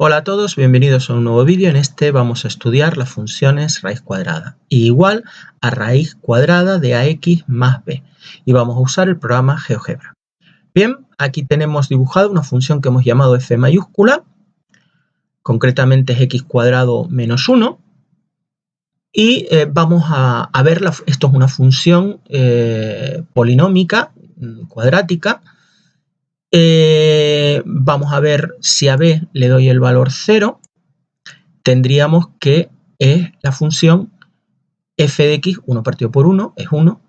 Hola a todos, bienvenidos a un nuevo vídeo. En este vamos a estudiar las funciones raíz cuadrada igual a raíz cuadrada de ax más b y vamos a usar el programa GeoGebra. Bien, aquí tenemos dibujado una función que hemos llamado f mayúscula, concretamente es x cuadrado menos 1 y vamos a ver, esto es una función polinómica cuadrática. Vamos a ver si a b le doy el valor 0, tendríamos que es la función f de x, 1 partido por 1 es 1,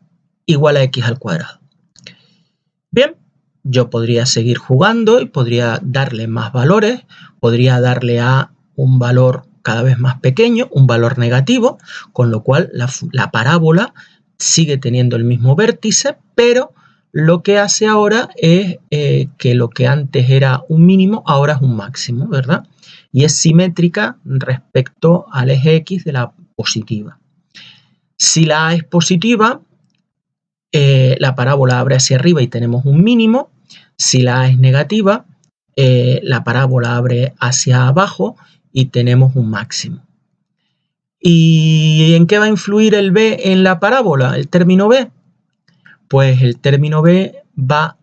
igual a x al cuadrado. Bien, yo podría seguir jugando y podría darle más valores, podría darle a un valor cada vez más pequeño, un valor negativo, con lo cual la parábola sigue teniendo el mismo vértice, pero lo que hace ahora es que lo que antes era un mínimo, ahora es un máximo, ¿verdad? Y es simétrica respecto al eje X de la positiva. Si la A es positiva, la parábola abre hacia arriba y tenemos un mínimo. Si la A es negativa, la parábola abre hacia abajo y tenemos un máximo. ¿Y en qué va a influir el B en la parábola, el término B? Pues el término B va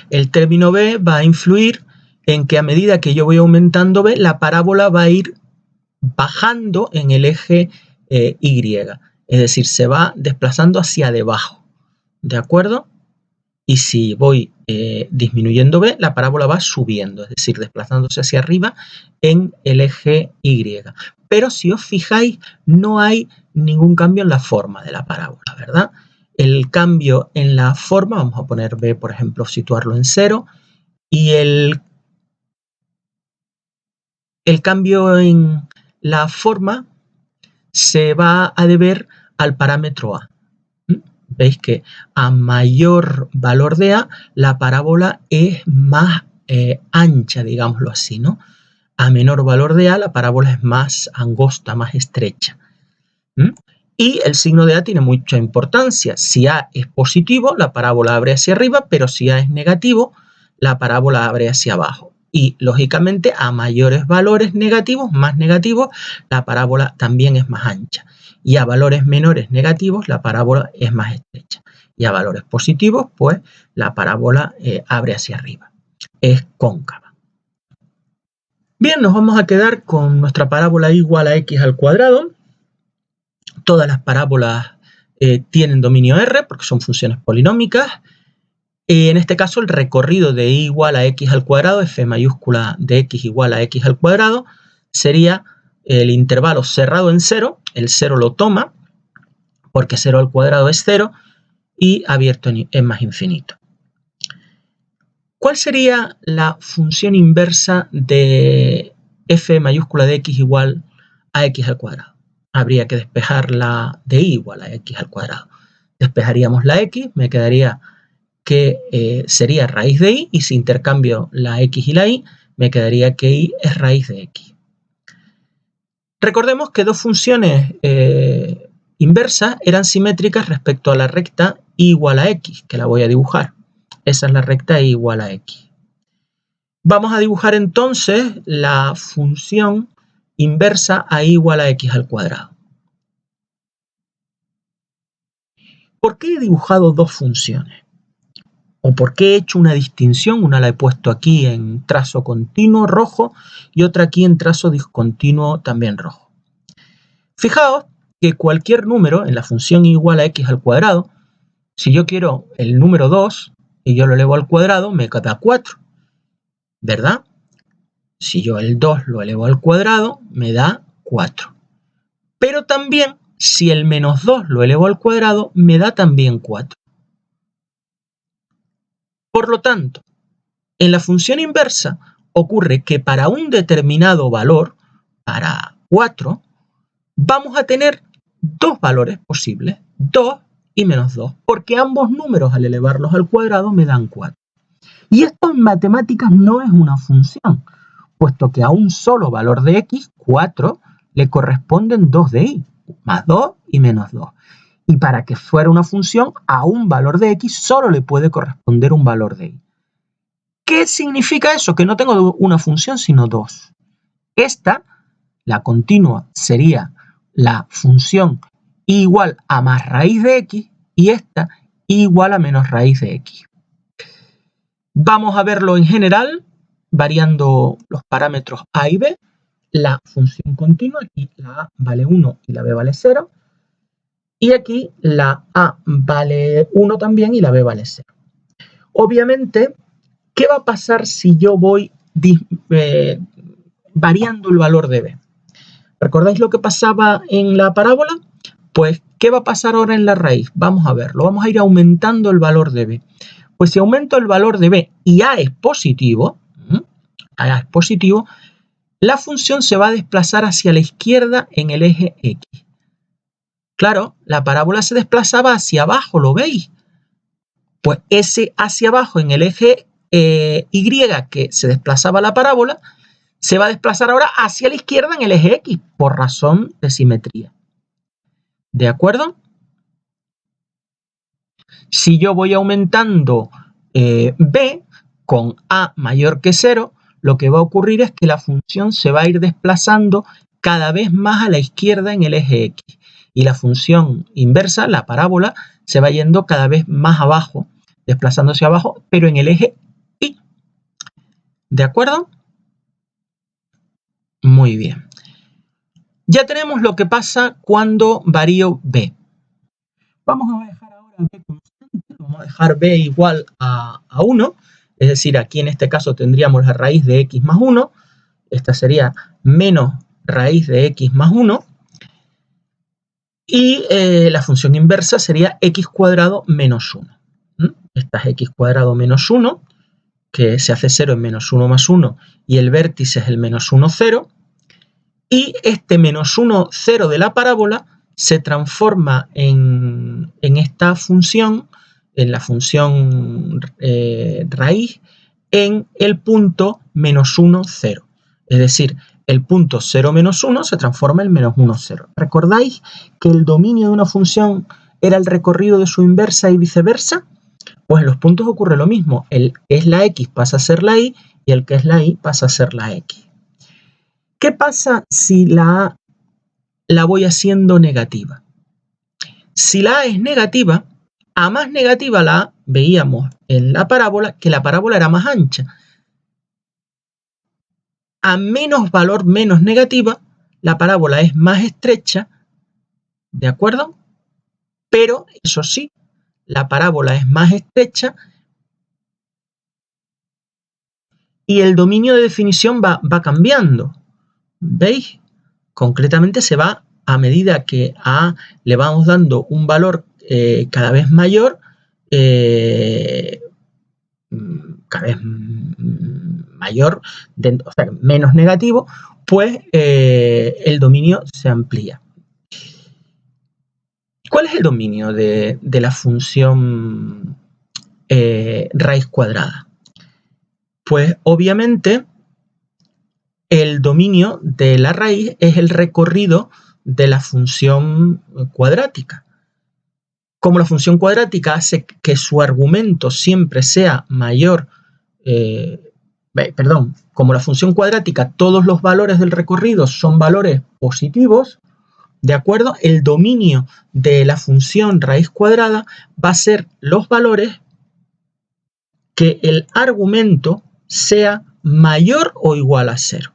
a influir en que a medida que yo voy aumentando B, la parábola va a ir bajando en el eje Y. Es decir, se va desplazando hacia debajo. ¿De acuerdo? Y si voy disminuyendo B, la parábola va subiendo, es decir, desplazándose hacia arriba en el eje Y. Pero si os fijáis, no hay ningún cambio en la forma de la parábola, ¿verdad? El cambio en la forma, vamos a poner B, por ejemplo, situarlo en 0, y el cambio en la forma se va a deber al parámetro A. Veis que a mayor valor de A, la parábola es más ancha, digámoslo así, ¿no? A menor valor de A, la parábola es más angosta, más estrecha. Y el signo de A tiene mucha importancia. Si A es positivo, la parábola abre hacia arriba, pero si A es negativo, la parábola abre hacia abajo. Y, lógicamente, a mayores valores negativos, más negativos, la parábola también es más ancha. Y a valores menores negativos, la parábola es más estrecha. Y a valores positivos, pues, la parábola abre hacia arriba. Es cóncava. Bien, nos vamos a quedar con nuestra parábola igual a x al cuadrado. Todas las parábolas tienen dominio R porque son funciones polinómicas. En este caso, el recorrido de y igual a x al cuadrado, f mayúscula de x igual a x al cuadrado, sería el intervalo cerrado en 0. El 0 lo toma porque 0 al cuadrado es 0 y abierto en más infinito. ¿Cuál sería la función inversa de f mayúscula de x igual a x al cuadrado? Habría que despejar la de y igual a x al cuadrado. Despejaríamos la x, me quedaría que sería raíz de y, y si intercambio la x y la y, me quedaría que y es raíz de x. Recordemos que dos funciones inversas eran simétricas respecto a la recta y igual a x, que la voy a dibujar. Esa es la recta y igual a x. Vamos a dibujar entonces la función inversa a y igual a x al cuadrado. ¿Por qué he dibujado dos funciones? ¿O por qué he hecho una distinción? Una la he puesto aquí en trazo continuo rojo y otra aquí en trazo discontinuo también rojo. Fijaos que cualquier número en la función igual a x al cuadrado, si yo quiero el número 2 y yo lo elevo al cuadrado, me da 4, ¿verdad? Si yo el 2 lo elevo al cuadrado, me da 4. Pero también, si el menos 2 lo elevo al cuadrado, me da también 4. Por lo tanto, en la función inversa ocurre que para un determinado valor, para 4, vamos a tener dos valores posibles, 2 y menos 2, porque ambos números al elevarlos al cuadrado me dan 4. Y esto en matemáticas no es una función, puesto que a un solo valor de x, 4, le corresponden 2 de y, más 2 y menos 2. Y para que fuera una función, a un valor de x solo le puede corresponder un valor de y. ¿Qué significa eso? Que no tengo una función, sino dos. Esta, la continua, sería la función igual a más raíz de x y esta igual a menos raíz de x. Vamos a verlo en general, variando los parámetros a y b. La función continua, aquí la a vale 1 y la b vale 0. Y aquí la a vale 1 también y la b vale 0. Obviamente, ¿qué va a pasar si yo voy variando el valor de b? ¿Recordáis lo que pasaba en la parábola? Pues, ¿qué va a pasar ahora en la raíz? Vamos a verlo. Vamos a ir aumentando el valor de b. Pues si aumento el valor de b y a es positivo, la función se va a desplazar hacia la izquierda en el eje x. Claro, la parábola se desplazaba hacia abajo, ¿lo veis? Pues ese hacia abajo en el eje y que se desplazaba la parábola, se va a desplazar ahora hacia la izquierda en el eje x, por razón de simetría. ¿De acuerdo? Si yo voy aumentando b con a mayor que 0, lo que va a ocurrir es que la función se va a ir desplazando cada vez más a la izquierda en el eje x. Y la función inversa, la parábola, se va yendo cada vez más abajo, desplazándose abajo, pero en el eje y. ¿De acuerdo? Muy bien. Ya tenemos lo que pasa cuando varío b. Vamos a dejar ahora b constante, vamos a dejar b igual a 1, es decir, aquí en este caso tendríamos la raíz de x más 1, esta sería menos raíz de x más 1, y la función inversa sería x cuadrado menos 1. Esta es x cuadrado menos 1, que se hace 0 en menos 1 más 1, y el vértice es el menos 1, 0, y este menos 1, 0 de la parábola se transforma en esta función, en la función raíz, en el punto menos 1, 0. Es decir, el punto 0 menos 1 se transforma en menos 1, 0. ¿Recordáis que el dominio de una función era el recorrido de su inversa y viceversa? Pues en los puntos ocurre lo mismo. El que es la x pasa a ser la y y el que es la y pasa a ser la x. ¿Qué pasa si la a la voy haciendo negativa? Si la a es negativa, a más negativa la a, veíamos en la parábola que la parábola era más ancha. A menos valor menos negativa, la parábola es más estrecha, ¿de acuerdo? Pero, eso sí, la parábola es más estrecha y el dominio de definición va cambiando. ¿Veis? Concretamente se va a medida que a A le vamos dando un valor cada vez mayor, cada vez mayor, o sea, menos negativo, pues el dominio se amplía. ¿Cuál es el dominio de la función raíz cuadrada? Pues obviamente el dominio de la raíz es el recorrido de la función cuadrática. Como la función cuadrática hace que su argumento siempre sea mayor, como la función cuadrática todos los valores del recorrido son valores positivos, ¿de acuerdo? El dominio de la función raíz cuadrada va a ser los valores que el argumento sea mayor o igual a 0.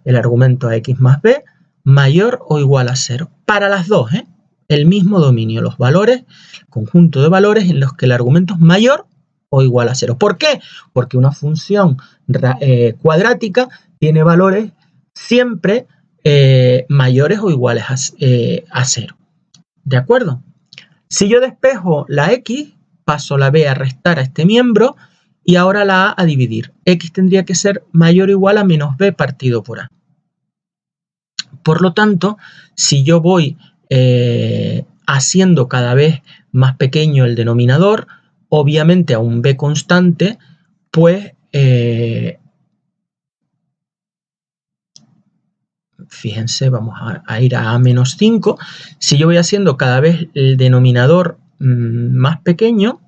El argumento a x más b mayor o igual a 0. Para las dos, el mismo dominio, los valores, conjunto de valores en los que el argumento es mayor o igual a 0. ¿Por qué? Porque una función cuadrática tiene valores siempre mayores o iguales a 0. ¿De acuerdo? Si yo despejo la x, paso la b a restar a este miembro y ahora la a dividir. X tendría que ser mayor o igual a menos b partido por a. Por lo tanto, si yo voy haciendo cada vez más pequeño el denominador, obviamente a un b constante, pues fíjense, vamos a ir a menos 5. Si yo voy haciendo cada vez el denominador más pequeño,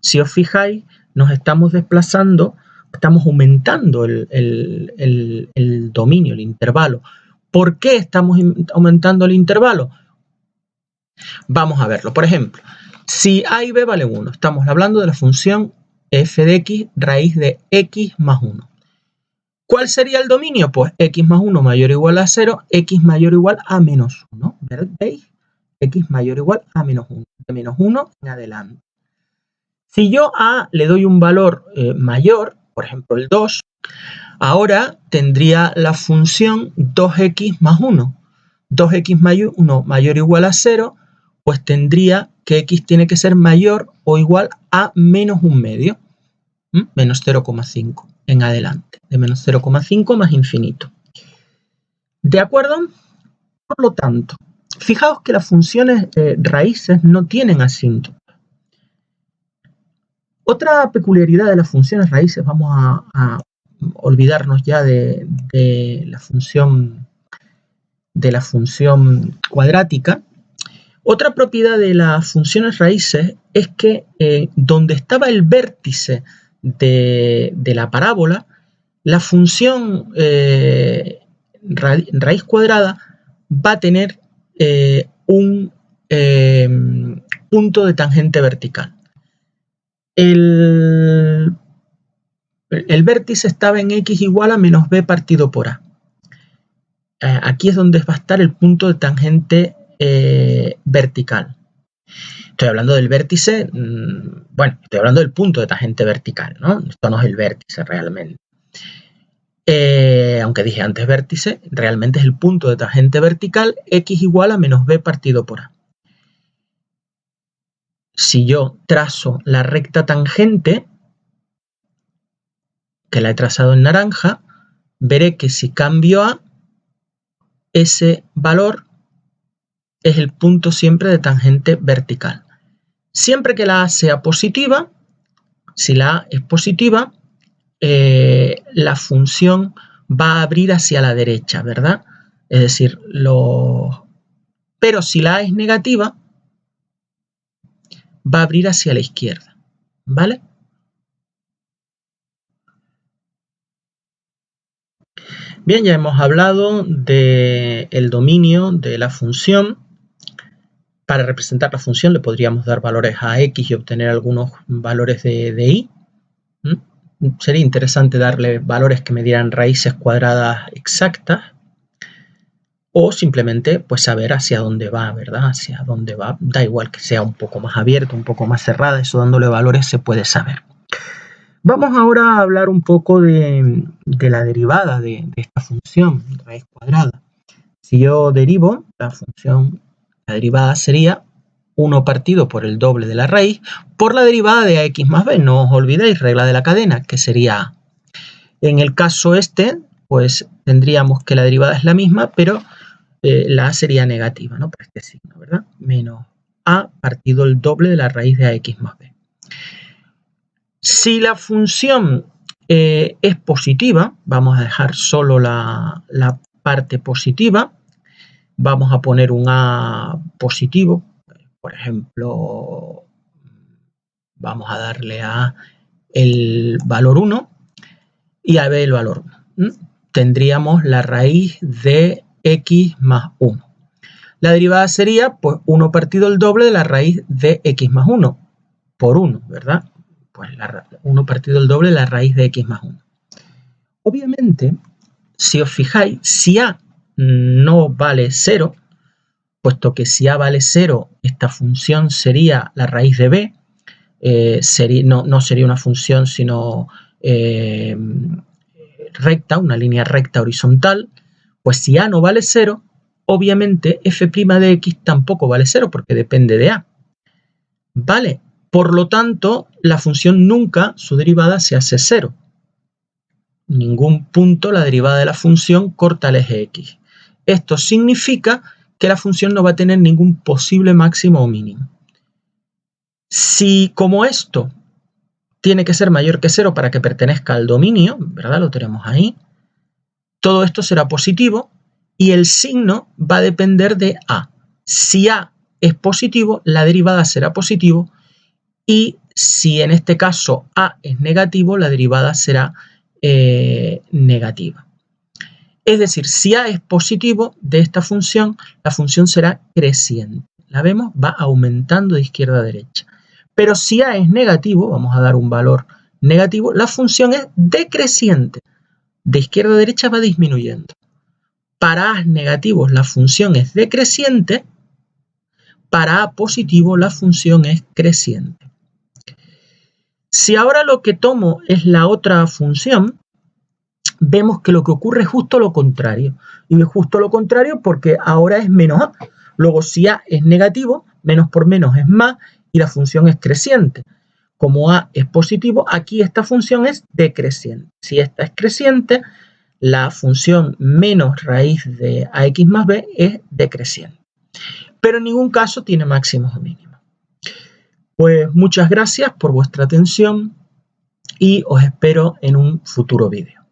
si os fijáis, nos estamos desplazando estamos aumentando el dominio, el intervalo. ¿Por qué estamos aumentando el intervalo? Vamos a verlo. Por ejemplo, si a y b vale 1, estamos hablando de la función f de x raíz de x más 1. ¿Cuál sería el dominio? Pues x más 1 mayor o igual a 0, x mayor o igual a menos 1. ¿Veis? X mayor o igual a menos 1. De menos 1 en adelante. Si yo a le doy un valor mayor, por ejemplo el 2, ahora tendría la función 2x más 1. 2x más 1 mayor o igual a 0, pues tendría que x tiene que ser mayor o igual a menos un medio. Menos 0,5 en adelante. De menos 0,5 más infinito. ¿De acuerdo? Por lo tanto, fijaos que las funciones raíces no tienen asíntota. Otra peculiaridad de las funciones raíces, vamos a olvidarnos ya de la función cuadrática. Otra propiedad de las funciones raíces es que donde estaba el vértice de la parábola, la función raíz cuadrada va a tener un punto de tangente vertical. El vértice estaba en x igual a menos b partido por a. Aquí es donde va a estar el punto de tangente vertical. Estoy hablando del vértice, bueno, estoy hablando del punto de tangente vertical, ¿no? Esto no es el vértice realmente. Aunque dije antes vértice, realmente es el punto de tangente vertical, x igual a menos b partido por a. Si yo trazo la recta tangente, que la he trazado en naranja, veré que si cambio a, ese valor es el punto siempre de tangente vertical. Siempre que la a sea positiva, si la a es positiva, la función va a abrir hacia la derecha, ¿verdad? Es decir, pero si la a es negativa, va a abrir hacia la izquierda, ¿vale? Bien, ya hemos hablado del dominio de la función. Para representar la función le podríamos dar valores a x y obtener algunos valores de y. Sería interesante darle valores que me dieran raíces cuadradas exactas. O simplemente pues saber hacia dónde va, ¿verdad? Hacia dónde va. Da igual que sea un poco más abierto, un poco más cerrada. Eso dándole valores se puede saber. Vamos ahora a hablar un poco de la derivada de esta función, raíz cuadrada. Si yo derivo la función, la derivada sería 1 partido por el doble de la raíz por la derivada de ax más b. No os olvidéis, regla de la cadena, que sería a. En el caso este, pues tendríamos que la derivada es la misma, pero la a sería negativa, ¿no? Por este signo, ¿verdad? Menos a partido el doble de la raíz de ax más b. Si la función es positiva, vamos a dejar solo la parte positiva, vamos a poner un a positivo, por ejemplo, vamos a darle a el valor 1 y a b el valor 1. Tendríamos la raíz de x más 1. La derivada sería pues 1 partido el doble de la raíz de x más 1 por 1, ¿verdad? Pues 1 partido el doble de la raíz de x más 1. Obviamente, si os fijáis, si a no vale 0, puesto que si a vale 0, esta función sería la raíz de b, no sería una función sino recta, una línea recta horizontal, pues si a no vale 0, obviamente f' de x tampoco vale 0 porque depende de a. ¿Vale? Por lo tanto, la función nunca, su derivada se hace 0. En ningún punto la derivada de la función corta el eje x. Esto significa que la función no va a tener ningún posible máximo o mínimo. Si como esto tiene que ser mayor que 0 para que pertenezca al dominio, ¿verdad? Lo tenemos ahí. Todo esto será positivo y el signo va a depender de a. Si a es positivo, la derivada será positivo y Si en este caso A es negativo, la derivada será negativa. Es decir, si A es positivo de esta función, la función será creciente. ¿La vemos? Va aumentando de izquierda a derecha. Pero si A es negativo, vamos a dar un valor negativo, la función es decreciente. De izquierda a derecha va disminuyendo. Para A negativos la función es decreciente, para A positivo la función es creciente. Si ahora lo que tomo es la otra función, vemos que lo que ocurre es justo lo contrario. Y es justo lo contrario porque ahora es menos A. Luego, si A es negativo, menos por menos es más y la función es creciente. Como A es positivo, aquí esta función es decreciente. Si esta es creciente, la función menos raíz de ax más b es decreciente. Pero en ningún caso tiene máximos o mínimos. Pues muchas gracias por vuestra atención y os espero en un futuro vídeo.